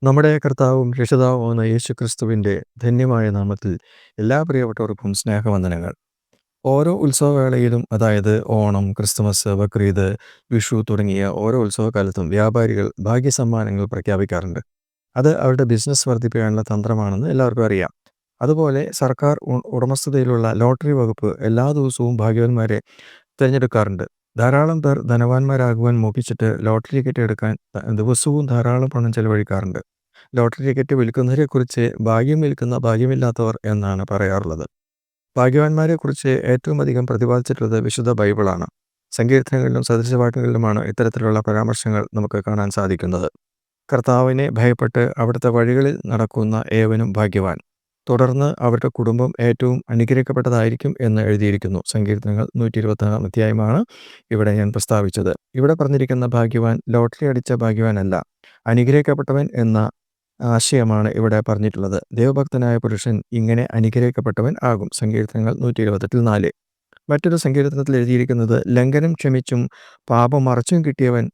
നമ്മുടെ കർത്താവും രക്ഷിതാവുമായ യേശുക്രിസ്തുവിൻ്റെ ധന്യമായ നാമത്തിൽ എല്ലാ പ്രിയപ്പെട്ടവർക്കും സ്നേഹവന്ദനങ്ങൾ. ഓരോ ഉത്സവവേളയിലും, അതായത് ഓണം, ക്രിസ്തുമസ്, ബക്രീദ്, വിഷു തുടങ്ങിയ ഓരോ ഉത്സവകാലത്തും വ്യാപാരികൾ ഭാഗ്യസമ്മാനങ്ങൾ പ്രഖ്യാപിക്കാറുണ്ട്. അത് അവരുടെ ബിസിനസ് വർദ്ധിപ്പിക്കാനുള്ള തന്ത്രമാണെന്ന് എല്ലാവർക്കും അറിയാം. അതുപോലെ സർക്കാർ ഉടമസ്ഥതയിലുള്ള ലോട്ടറി വകുപ്പ് എല്ലാ ദിവസവും ഭാഗ്യവാന്മാരെ തിരഞ്ഞെടുക്കാറുണ്ട്. ധാരാളം പേർ ധനവാന്മാരാകുവാൻ മോഹിച്ചിട്ട് ലോട്ടറി ടിക്കറ്റ് എടുക്കാൻ ദിവസവും ധാരാളം പണം ചെലവഴിക്കാറുണ്ട്. ലോട്ടറി ടിക്കറ്റ് വിൽക്കുന്നവരെക്കുറിച്ച് ഭാഗ്യം വിൽക്കുന്ന ഭാഗ്യമില്ലാത്തവർ എന്നാണ് പറയാറുള്ളത്. ഭാഗ്യവാന്മാരെക്കുറിച്ച് ഏറ്റവും അധികം പ്രതിപാദിച്ചിട്ടുള്ളത് വിശുദ്ധ ബൈബിളാണ്. സങ്കീർത്തനങ്ങളിലും സദൃശവാക്യങ്ങളിലുമാണ് ഇത്തരത്തിലുള്ള പരാമർശങ്ങൾ നമുക്ക് കാണാൻ സാധിക്കുന്നത്. കർത്താവിനെ ഭയപ്പെട്ട് അവിടുത്തെ വഴികളിൽ നടക്കുന്ന ഏവനും ഭാഗ്യവാൻ. തുടർന്ന് അവരുടെ കുടുംബം ഏറ്റവും അനുഗ്രഹിക്കപ്പെട്ടതായിരിക്കും എന്ന് എഴുതിയിരിക്കുന്നു. സങ്കീർത്തനങ്ങൾ 126 അധ്യായമാണ് ഇവിടെ ഞാൻ പ്രസ്താവിച്ചത്. ഇവിടെ പറഞ്ഞിരിക്കുന്ന ഭാഗ്യവാൻ ലോട്ടറി അടിച്ച ഭാഗ്യവാനല്ല, അനുഗ്രഹിക്കപ്പെട്ടവൻ എന്ന ആശയമാണ് ഇവിടെ പറഞ്ഞിട്ടുള്ളത്. ദൈവഭക്തനായ പുരുഷൻ ഇങ്ങനെ അനുഗ്രഹിക്കപ്പെട്ടവൻ ആകും. സങ്കീർത്തനങ്ങൾ 128:4. മറ്റൊരു സങ്കീർത്തനത്തിൽ എഴുതിയിരിക്കുന്നത് ലംഘനം ക്ഷമിച്ചും പാപം മറച്ചും കിട്ടിയവൻ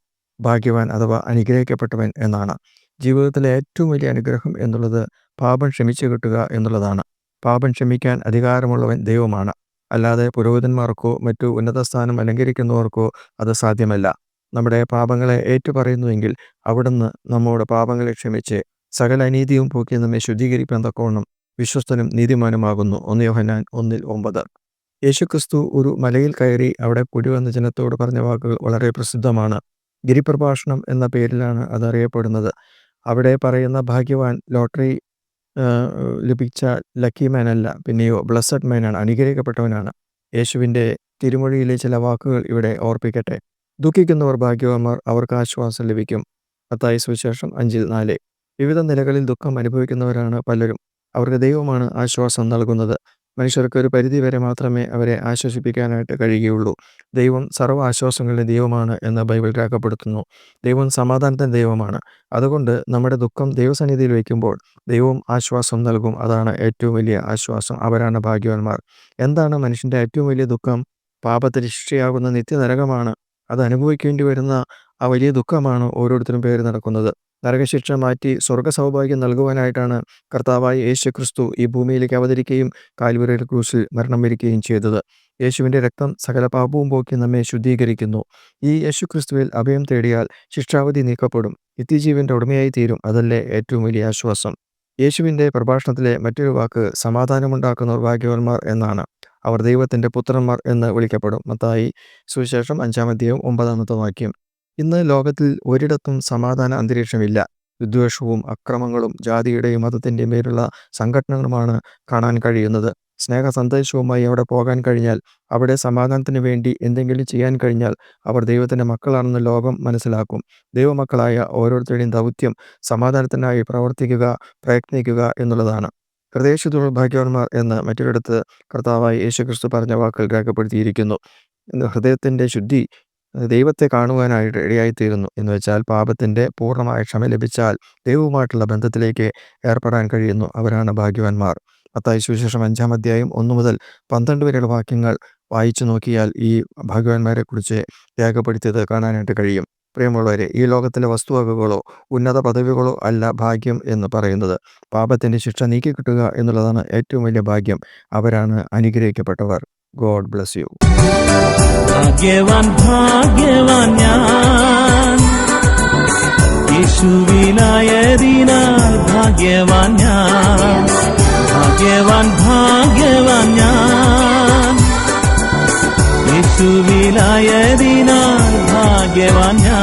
ഭാഗ്യവാൻ അഥവാ അനുഗ്രഹിക്കപ്പെട്ടവൻ എന്നാണ്. ജീവിതത്തിലെ ഏറ്റവും വലിയ അനുഗ്രഹം എന്നുള്ളത് പാപം ക്ഷമിച്ചു കിട്ടുക എന്നുള്ളതാണ്. പാപം ക്ഷമിക്കാൻ അധികാരമുള്ളവൻ ദൈവമാണ്. അല്ലാതെ പുരോഹിതന്മാർക്കോ മറ്റു ഉന്നത സ്ഥാനം അലങ്കരിക്കുന്നവർക്കോ അത് സാധ്യമല്ല. നമ്മുടെ പാപങ്ങളെ ഏറ്റുപറയുന്നുവെങ്കിൽ അവിടുന്ന് നമ്മോട് പാപങ്ങളെ ക്ഷമിച്ച് സകല അനീതിയും പോക്കി നമ്മെ ശുദ്ധീകരിക്കാൻ തക്കവണ്ണം വിശ്വസ്തനും നീതിമാനുമാകുന്നു. 1 യോഹന്നാൻ 1:9. യേശുക്രിസ്തു ഒരു മലയിൽ കയറി അവിടെ കുടിവന്ന ജനത്തോട് പറഞ്ഞ വാക്കുകൾ വളരെ പ്രസിദ്ധമാണ്. ഗിരിപ്രഭാഷണം എന്ന പേരിലാണ് അതറിയപ്പെടുന്നത്. അവിടെ പറയുന്ന ഭാഗ്യവാൻ ലോട്ടറി ലഭിച്ച ലക്കി മാനല്ല, പിന്നെയോ ബ്ലസ്സഡ് മാനാണ്, അനുഗ്രഹിക്കപ്പെട്ടവനാണ്. യേശുവിൻ്റെ തിരുമൊഴിയിലെ ചില വാക്കുകൾ ഇവിടെ ഓർപ്പിക്കട്ടെ. ദുഃഖിക്കുന്നവർ ഭാഗ്യവാന്മാർ, അവർക്ക് ആശ്വാസം ലഭിക്കും. മത്തായി സുവിശേഷം 5:4. വിവിധ നിലകളിൽ ദുഃഖം അനുഭവിക്കുന്നവരാണ് പലരും. അവർക്ക് ദൈവമാണ് ആശ്വാസം നൽകുന്നത്. മനുഷ്യർക്ക് ഒരു പരിധിവരെ മാത്രമേ അവരെ ആശ്വസിപ്പിക്കാനായിട്ട് കഴിയുകയുള്ളൂ. ദൈവം സർവ്വ ആശ്വാസങ്ങളുടെ ദൈവമാണ് എന്ന് ബൈബിൾ രേഖപ്പെടുത്തുന്നു. ദൈവം സമാധാനത്തിൻ്റെ ദൈവമാണ്. അതുകൊണ്ട് നമ്മുടെ ദുഃഖം ദൈവസന്നിധിയിൽ വയ്ക്കുമ്പോൾ ദൈവം ആശ്വാസം നൽകും. അതാണ് ഏറ്റവും വലിയ ആശ്വാസം. അവരാണ് ഭാഗ്യവാന്മാർ. എന്താണ് മനുഷ്യൻ്റെ ഏറ്റവും വലിയ ദുഃഖം? പാപത്തിന് ശിക്ഷയാകുന്ന നിത്യനരകമാണ്. അത് അനുഭവിക്കേണ്ടി വരുന്ന ആ വലിയ ദുഃഖമാണ് ഓരോരുത്തരും പേര് നടക്കുന്നത്. നരകശിക്ഷ മാറ്റി സ്വർഗ്ഗ സൗഭാഗ്യം നൽകുവാനായിട്ടാണ് കർത്താവായ യേശുക്രിസ്തു ഈ ഭൂമിയിലേക്ക് അവതരിക്കുകയും കാൽവരിയുടെ ക്രൂശിൽ മരണം വരിക്കുകയും ചെയ്തത്. യേശുവിൻ്റെ രക്തം സകല പാപവും പോക്കി നമ്മെ ശുദ്ധീകരിക്കുന്നു. ഈ യേശുക്രിസ്തുവിൽ അഭയം തേടിയാൽ ശിക്ഷാവധി നീക്കപ്പെടും, നിത്യജീവൻ്റെ ഉടമയായി തീരും. അതല്ലേ ഏറ്റവും വലിയ ആശ്വാസം. യേശുവിൻ്റെ പ്രഭാഷണത്തിലെ മറ്റൊരു വാക്ക് സമാധാനമുണ്ടാക്കുന്നവർ ഭാഗ്യവാന്മാർ എന്നാണ്. അവർ ദൈവത്തിൻ്റെ പുത്രന്മാർ എന്ന് വിളിക്കപ്പെടും. മത്തായി സുവിശേഷം 5:9. ഇന്ന് ലോകത്തിൽ ഒരിടത്തും സമാധാന അന്തരീക്ഷമില്ല. വിദ്വേഷവും അക്രമങ്ങളും ജാതിയുടെയും മതത്തിൻ്റെയും പേരുള്ള സംഘടനകളുമാണ് കാണാൻ കഴിയുന്നത്. സ്നേഹ സന്ദേശവുമായി അവിടെ പോകാൻ കഴിഞ്ഞാൽ, അവിടെ സമാധാനത്തിന് വേണ്ടി എന്തെങ്കിലും ചെയ്യാൻ കഴിഞ്ഞാൽ അവർ ദൈവത്തിൻ്റെ മക്കളാണെന്ന് ലോകം മനസ്സിലാക്കും. ദൈവമക്കളായ ഓരോരുത്തരുടെയും ദൗത്യം സമാധാനത്തിനായി പ്രയത്നിക്കുക എന്നുള്ളതാണ്. ഹൃദയശുദ്ധിയുള്ള ഭാഗ്യവാന്മാർ എന്ന് മറ്റൊരിടത്ത് കർത്താവായ യേശുക്രിസ്തു പറഞ്ഞ വാക്കുകൾ രേഖപ്പെടുത്തിയിരിക്കുന്നു. ഹൃദയത്തിൻ്റെ ശുദ്ധി ദൈവത്തെ കാണുവാനായിട്ട് ഇടയായിത്തീരുന്നു. എന്ന് വെച്ചാൽ പാപത്തിൻ്റെ പൂർണ്ണമായ ക്ഷമ ലഭിച്ചാൽ ദൈവവുമായിട്ടുള്ള ബന്ധത്തിലേക്ക് ഏർപ്പെടാൻ കഴിയുന്നു. അവരാണ് ഭാഗ്യവാന്മാർ. മത്തായി സുവിശേഷം 5:1 മുതൽ 12 വരെയുള്ള വാക്യങ്ങൾ വായിച്ചു നോക്കിയാൽ ഈ ഭാഗ്യവാന്മാരെക്കുറിച്ച് രേഖപ്പെടുത്തിയത് കാണാനായിട്ട് കഴിയും. പ്രിയമുള്ളവരെ, ഈ ലോകത്തിലെ വസ്തുവകകളോ ഉന്നത പദവികളോ അല്ല ഭാഗ്യം എന്ന് പറയുന്നത്. പാപത്തിൻ്റെ ശിക്ഷ നീക്കിക്കിട്ടുക എന്നുള്ളതാണ് ഏറ്റവും വലിയ ഭാഗ്യം. അവരാണ് അനുഗ്രഹിക്കപ്പെട്ടവർ. God bless you. ഭാഗ്യവാൻ ഭാഗ്യവാൻ ഞാൻ, യേശുവിനായതിനാൽ ഭാഗ്യവാൻ ഞാൻ. ഭാഗ്യവാൻ ഭാഗ്യവാൻ ഞാൻ, യേശുവിനായതിനാൽ ഭാഗ്യവാൻ ഞാൻ.